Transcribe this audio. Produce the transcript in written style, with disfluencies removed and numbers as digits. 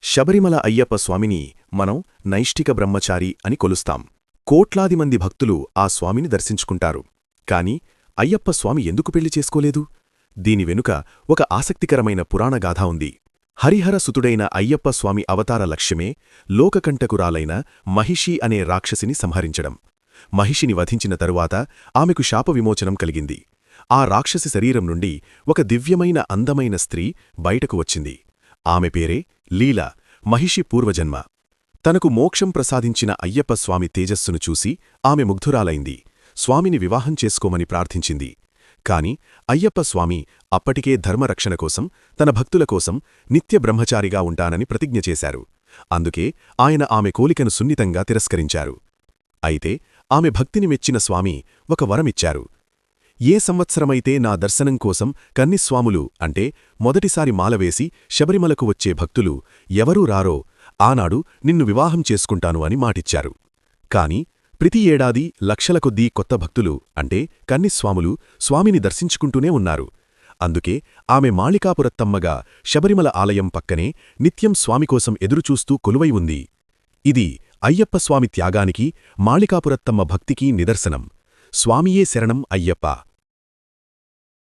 శబరిమల అయ్యప్ప స్వామిని మనం నైష్ఠిక బ్రహ్మచారి అని కొలుస్తాం. కోట్లాది మంది భక్తులు ఆ స్వామిని దర్శించుకుంటారు. కాని అయ్యప్ప స్వామి ఎందుకు పెళ్లి చేసుకోలేదు? దీని వెనుక ఒక ఆసక్తికరమైన పురాణగాథ ఉంది. హరిహర సుతుడైన అయ్యప్ప స్వామి అవతార లక్ష్యమే లోకకంటకురాలైన మహిషి అనే రాక్షసిని సంహరించడం. మహిషిని వధించిన తరువాత ఆమెకు శాప విమోచనం కలిగింది. ఆ రాక్షసి శరీరం నుండి ఒక దివ్యమైన అందమైన స్త్రీ బయటకు వచ్చింది. ఆమె పేరే లీల, మహిషి పూర్వజన్మ. తనకు మోక్షం ప్రసాదించిన అయ్యప్ప స్వామి తేజస్సును చూసి ఆమె ముగ్ధురాలైంది. స్వామిని వివాహం చేసుకోమని ప్రార్థించింది. కాని అయ్యప్ప స్వామి అప్పటికే ధర్మరక్షణ కోసం, తన భక్తుల కోసం నిత్య బ్రహ్మచారిగా ఉంటానని ప్రతిజ్ఞ చేశారు. అందుకే ఆయన ఆమె కోలికను సున్నితంగా తిరస్కరించారు. అయితే ఆమె భక్తిని మెచ్చిన స్వామి ఒక వరమిచ్చారు. ఏ సంవత్సరమైతే నా దర్శనం కోసం కన్నిస్వాములు అంటే మొదటిసారి మాలవేసి శబరిమలకు వచ్చే భక్తులు ఎవరూ రారో ఆనాడు నిన్ను వివాహం చేసుకుంటాను అని మాటిచ్చారు. కాని ప్రతి ఏడాది లక్షల కొద్దీ కొత్త భక్తులు అంటే కన్నిస్వాములు స్వామిని దర్శించుకుంటూనే ఉన్నారు. అందుకే ఆమె మాళికాపురత్తమ్మగా శబరిమల ఆలయం పక్కనే నిత్యం స్వామికోసం ఎదురుచూస్తూ కొలువై ఉంది. ఇది అయ్యప్ప స్వామి త్యాగానికి, మాళికాపురత్తమ్మ భక్తికి నిదర్శనం. స్వామియే శరణం అయ్యప్ప.